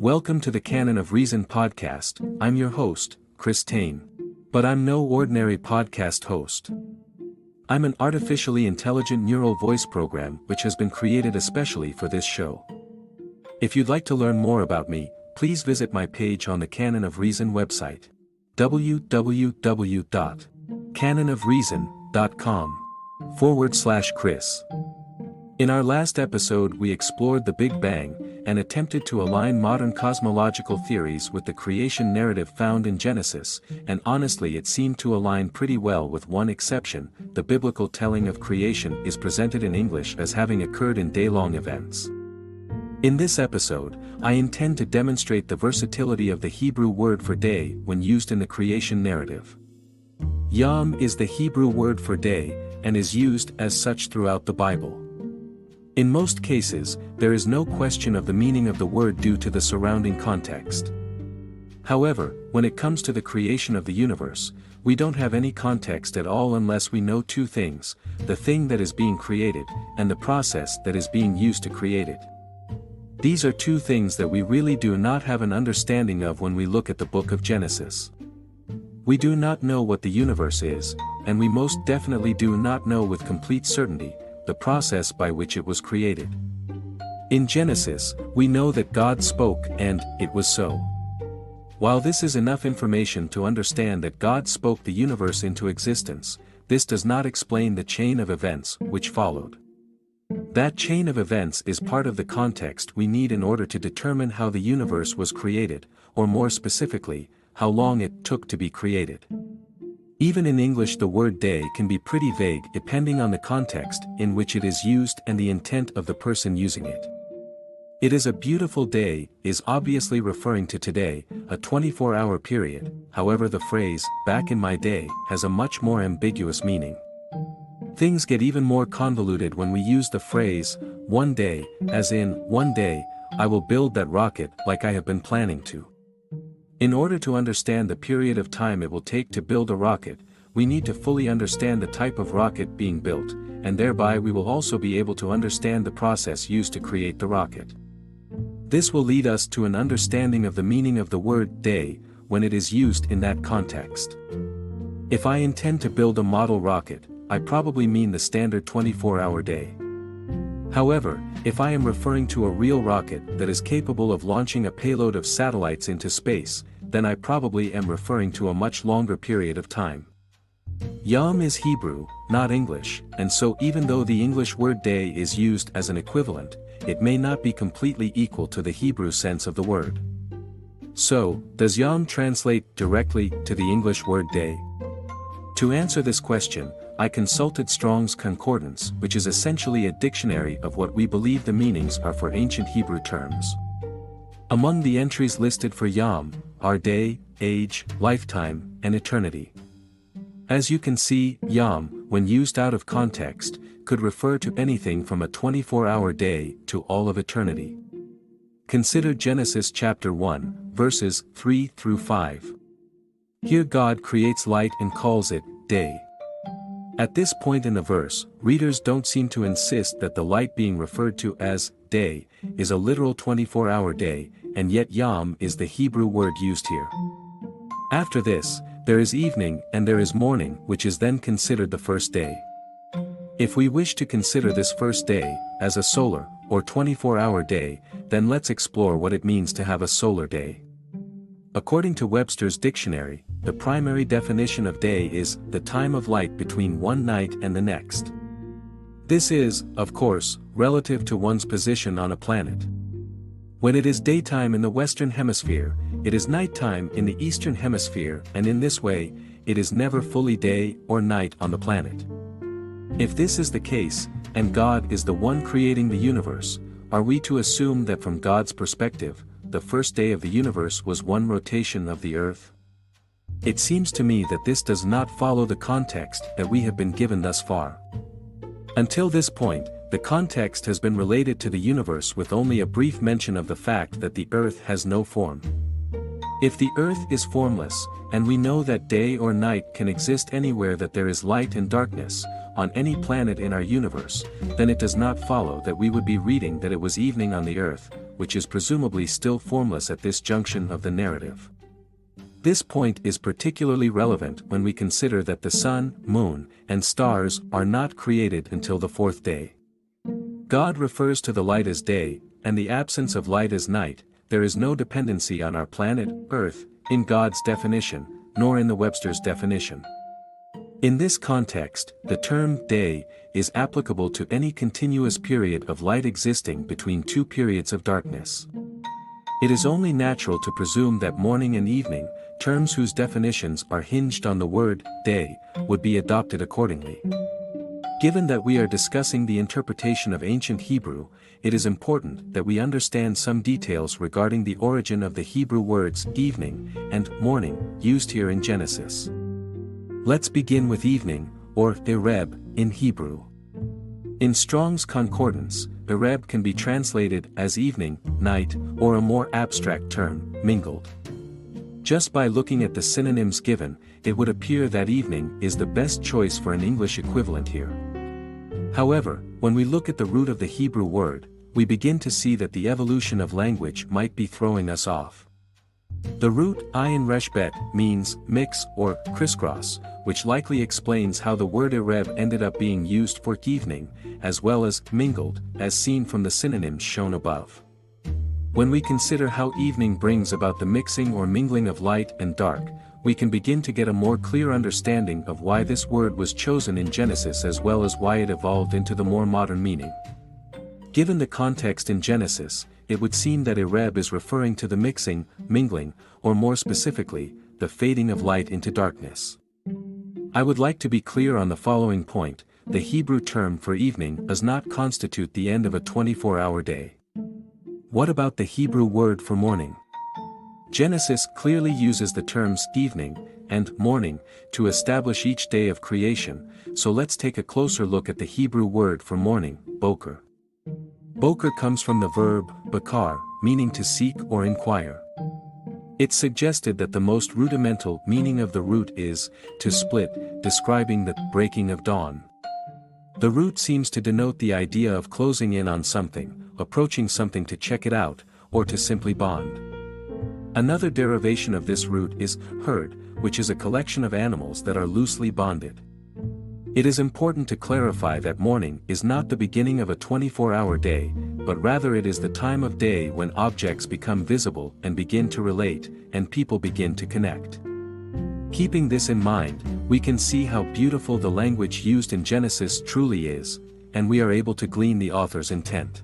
Welcome to the Canon of Reason podcast. I'm your host, Chris Tane. But I'm no ordinary podcast host. I'm an artificially intelligent neural voice program which has been created especially for this show. If you'd like to learn more about me, please visit my page on the Canon of Reason website. www.canonofreason.com/Chris. In our last episode we explored the Big Bang, and attempted to align modern cosmological theories with the creation narrative found in Genesis, and honestly it seemed to align pretty well with one exception: the biblical telling of creation is presented in English as having occurred in day-long events. In this episode, I intend to demonstrate the versatility of the Hebrew word for day when used in the creation narrative. Yom is the Hebrew word for day, and is used as such throughout the Bible. In most cases, there is no question of the meaning of the word due to the surrounding context. However, when it comes to the creation of the universe, we don't have any context at all unless we know two things: the thing that is being created, and the process that is being used to create it. These are two things that we really do not have an understanding of when we look at the book of Genesis. We do not know what the universe is, and we most definitely do not know with complete certainty the process by which it was created. In Genesis, we know that God spoke and it was so. While this is enough information to understand that God spoke the universe into existence, this does not explain the chain of events which followed. That chain of events is part of the context we need in order to determine how the universe was created, or more specifically, how long it took to be created. Even in English the word day can be pretty vague depending on the context in which it is used and the intent of the person using it. It is a beautiful day is obviously referring to today, a 24-hour period. However, the phrase, back in my day, has a much more ambiguous meaning. Things get even more convoluted when we use the phrase, one day, as in, one day, I will build that rocket like I have been planning to. In order to understand the period of time it will take to build a rocket, we need to fully understand the type of rocket being built, and thereby we will also be able to understand the process used to create the rocket. This will lead us to an understanding of the meaning of the word day when it is used in that context. If I intend to build a model rocket, I probably mean the standard 24-hour day. However, if I am referring to a real rocket that is capable of launching a payload of satellites into space, then I probably am referring to a much longer period of time. Yom is Hebrew, not English, and so even though the English word day is used as an equivalent, it may not be completely equal to the Hebrew sense of the word. So, does Yom translate directly to the English word day? To answer this question, I consulted Strong's Concordance, which is essentially a dictionary of what we believe the meanings are for ancient Hebrew terms. Among the entries listed for Yom are day, age, lifetime, and eternity. As you can see, Yom, when used out of context, could refer to anything from a 24-hour day to all of eternity. Consider Genesis chapter 1, verses 3 through 5. Here God creates light and calls it day. At this point in the verse, readers don't seem to insist that the light being referred to as day is a literal 24-hour day, and yet Yom is the Hebrew word used here. After this, there is evening and there is morning, which is then considered the first day. If we wish to consider this first day as a solar or 24-hour day, then let's explore what it means to have a solar day. According to Webster's dictionary, the primary definition of day is the time of light between one night and the next. This is, of course, relative to one's position on a planet. When it is daytime in the Western Hemisphere, it is nighttime in the Eastern Hemisphere, and in this way, it is never fully day or night on the planet. If this is the case, and God is the one creating the universe, are we to assume that from God's perspective, the first day of the universe was one rotation of the earth? It seems to me that this does not follow the context that we have been given thus far. Until this point, the context has been related to the universe with only a brief mention of the fact that the earth has no form. If the earth is formless, and we know that day or night can exist anywhere that there is light and darkness, on any planet in our universe, then it does not follow that we would be reading that it was evening on the earth, which is presumably still formless at this junction of the narrative. This point is particularly relevant when we consider that the sun, moon, and stars are not created until the fourth day. God refers to the light as day, and the absence of light as night. There is no dependency on our planet, Earth, in God's definition, nor in the Webster's definition. In this context, the term day is applicable to any continuous period of light existing between two periods of darkness. It is only natural to presume that morning and evening, terms whose definitions are hinged on the word day, would be adopted accordingly. Given that we are discussing the interpretation of ancient Hebrew, it is important that we understand some details regarding the origin of the Hebrew words evening and morning used here in Genesis. Let's begin with evening, or Ereb, in Hebrew. In Strong's Concordance, Ereb can be translated as evening, night, or a more abstract term, mingled. Just by looking at the synonyms given, it would appear that evening is the best choice for an English equivalent here. However, when we look at the root of the Hebrew word, we begin to see that the evolution of language might be throwing us off. The root ayin resh bet means mix or crisscross, which likely explains how the word ereb ended up being used for evening, as well as mingled, as seen from the synonyms shown above. When we consider how evening brings about the mixing or mingling of light and dark, we can begin to get a more clear understanding of why this word was chosen in Genesis as well as why it evolved into the more modern meaning. Given the context in Genesis, it would seem that Ereb is referring to the mixing, mingling, or more specifically, the fading of light into darkness. I would like to be clear on the following point: the Hebrew term for evening does not constitute the end of a 24-hour day. What about the Hebrew word for morning? Genesis clearly uses the terms evening and morning to establish each day of creation, so let's take a closer look at the Hebrew word for morning, boker. Boker comes from the verb bakar, meaning to seek or inquire. It's suggested that the most rudimental meaning of the root is to split, describing the breaking of dawn. The root seems to denote the idea of closing in on something, approaching something to check it out, or to simply bond. Another derivation of this root is herd, which is a collection of animals that are loosely bonded. It is important to clarify that morning is not the beginning of a 24-hour day, but rather it is the time of day when objects become visible and begin to relate, and people begin to connect. Keeping this in mind, we can see how beautiful the language used in Genesis truly is, and we are able to glean the author's intent.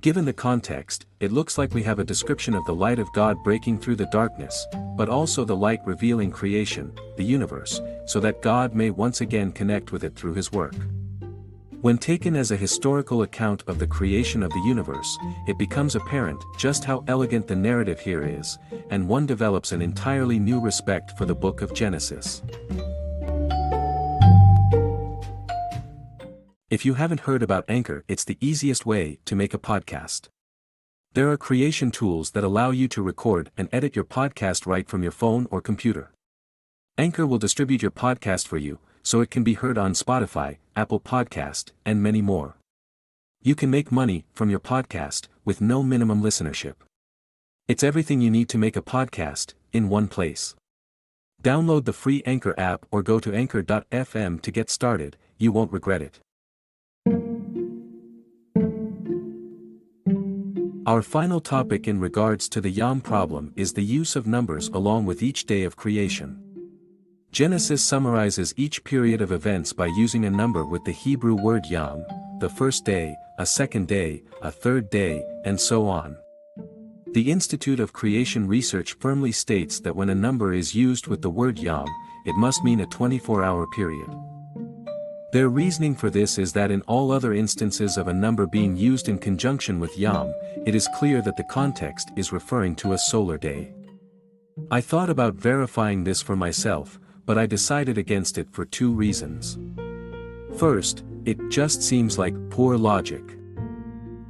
Given the context, it looks like we have a description of the light of God breaking through the darkness, but also the light revealing creation, the universe, so that God may once again connect with it through his work. When taken as a historical account of the creation of the universe, it becomes apparent just how elegant the narrative here is, and one develops an entirely new respect for the book of Genesis. If you haven't heard about Anchor, it's the easiest way to make a podcast. There are creation tools that allow you to record and edit your podcast right from your phone or computer. Anchor will distribute your podcast for you, so it can be heard on Spotify, Apple Podcast, and many more. You can make money from your podcast with no minimum listenership. It's everything you need to make a podcast in one place. Download the free Anchor app or go to anchor.fm to get started. You won't regret it. Our final topic in regards to the Yom Problem is the use of numbers along with each day of creation. Genesis summarizes each period of events by using a number with the Hebrew word Yom, the first day, a second day, a third day, and so on. The Institute of Creation Research firmly states that when a number is used with the word Yom, it must mean a 24-hour period. Their reasoning for this is that in all other instances of a number being used in conjunction with Yom, it is clear that the context is referring to a solar day. I thought about verifying this for myself, but I decided against it for two reasons. First, it just seems like poor logic.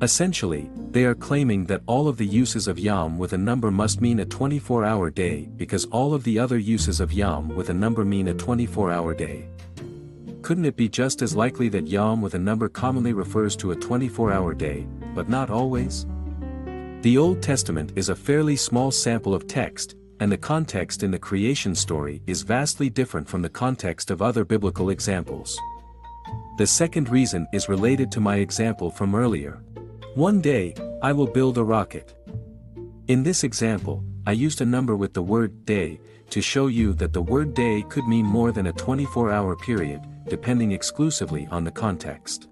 Essentially, they are claiming that all of the uses of Yom with a number must mean a 24-hour day because all of the other uses of Yom with a number mean a 24-hour day. Couldn't it be just as likely that Yom with a number commonly refers to a 24-hour day, but not always? The Old Testament is a fairly small sample of text, and the context in the creation story is vastly different from the context of other biblical examples. The second reason is related to my example from earlier. One day, I will build a rocket. In this example, I used a number with the word day to show you that the word day could mean more than a 24-hour period, depending exclusively on the context.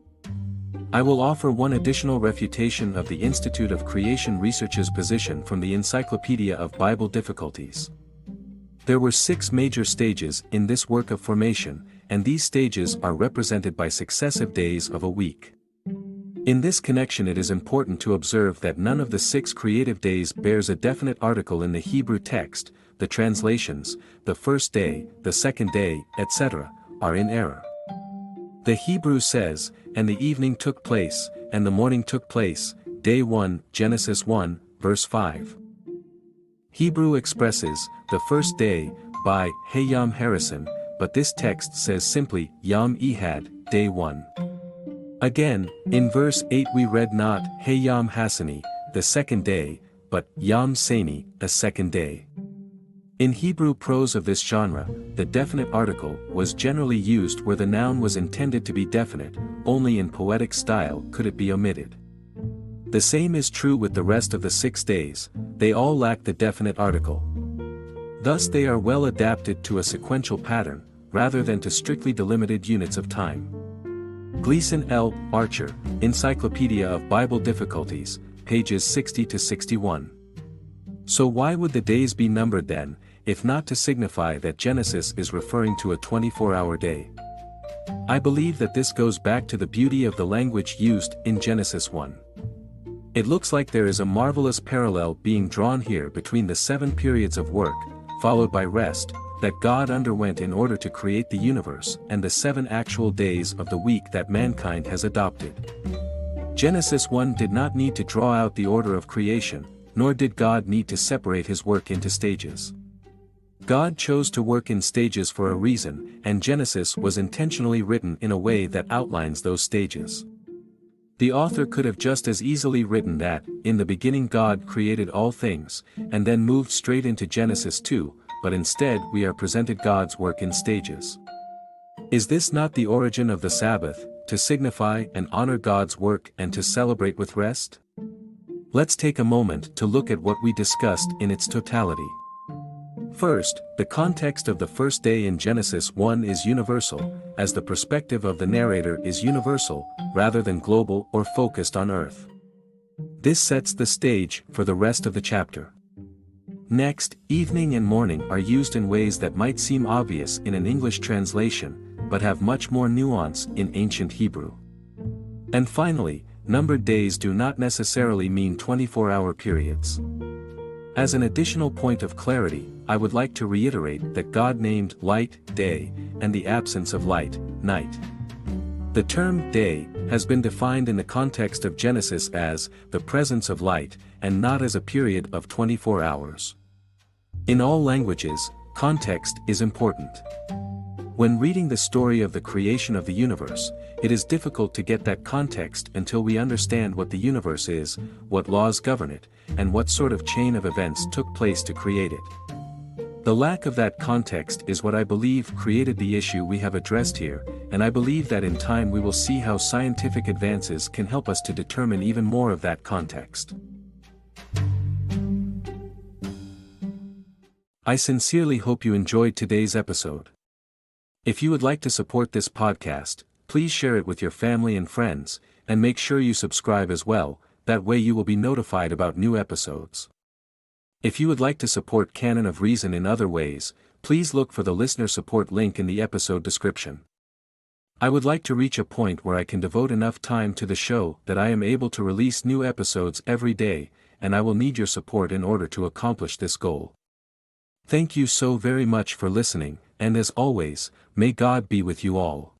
I will offer one additional refutation of the Institute of Creation Research's position from the Encyclopedia of Bible Difficulties. There were 6 major stages in this work of formation, and these stages are represented by successive days of a week. In this connection, it is important to observe that none of the 6 creative days bears a definite article in the Hebrew text. The translations, the first day, the second day, etc., are in error. The Hebrew says, and the evening took place, and the morning took place, day 1, Genesis 1, verse 5. Hebrew expresses, the first day, by, Hayam Harrison, but this text says simply, Yom Ehad, day 1. Again, in verse 8 we read not, Hayam Hassani, the second day, but, Yom Sani, a second day. In Hebrew prose of this genre, the definite article was generally used where the noun was intended to be definite, only in poetic style could it be omitted. The same is true with the rest of the 6 days, they all lack the definite article. Thus they are well adapted to a sequential pattern, rather than to strictly delimited units of time. Gleason L. Archer, Encyclopedia of Bible Difficulties, pages 60 to 61. So why would the days be numbered then, if not to signify that Genesis is referring to a 24-hour day? I believe that this goes back to the beauty of the language used in Genesis 1. It looks like there is a marvelous parallel being drawn here between the 7 periods of work, followed by rest, that God underwent in order to create the universe, and the 7 actual days of the week that mankind has adopted. Genesis 1 did not need to draw out the order of creation, nor did God need to separate his work into stages. God chose to work in stages for a reason, and Genesis was intentionally written in a way that outlines those stages. The author could have just as easily written that, in the beginning God created all things, and then moved straight into Genesis 2, but instead we are presented God's work in stages. Is this not the origin of the Sabbath, to signify and honor God's work and to celebrate with rest? Let's take a moment to look at what we discussed in its totality. First, the context of the first day in Genesis 1 is universal, as the perspective of the narrator is universal, rather than global or focused on earth. This sets the stage for the rest of the chapter. Next, evening and morning are used in ways that might seem obvious in an English translation, but have much more nuance in ancient Hebrew. And finally, numbered days do not necessarily mean 24-hour periods. As an additional point of clarity, I would like to reiterate that God named light, day, and the absence of light, night. The term day has been defined in the context of Genesis as the presence of light, and not as a period of 24 hours. In all languages, context is important. When reading the story of the creation of the universe, it is difficult to get that context until we understand what the universe is, what laws govern it, and what sort of chain of events took place to create it. The lack of that context is what I believe created the issue we have addressed here, and I believe that in time we will see how scientific advances can help us to determine even more of that context. I sincerely hope you enjoyed today's episode. If you would like to support this podcast, please share it with your family and friends, and make sure you subscribe as well, that way you will be notified about new episodes. If you would like to support Canon of Reason in other ways, please look for the listener support link in the episode description. I would like to reach a point where I can devote enough time to the show that I am able to release new episodes every day, and I will need your support in order to accomplish this goal. Thank you so very much for listening, and as always, may God be with you all.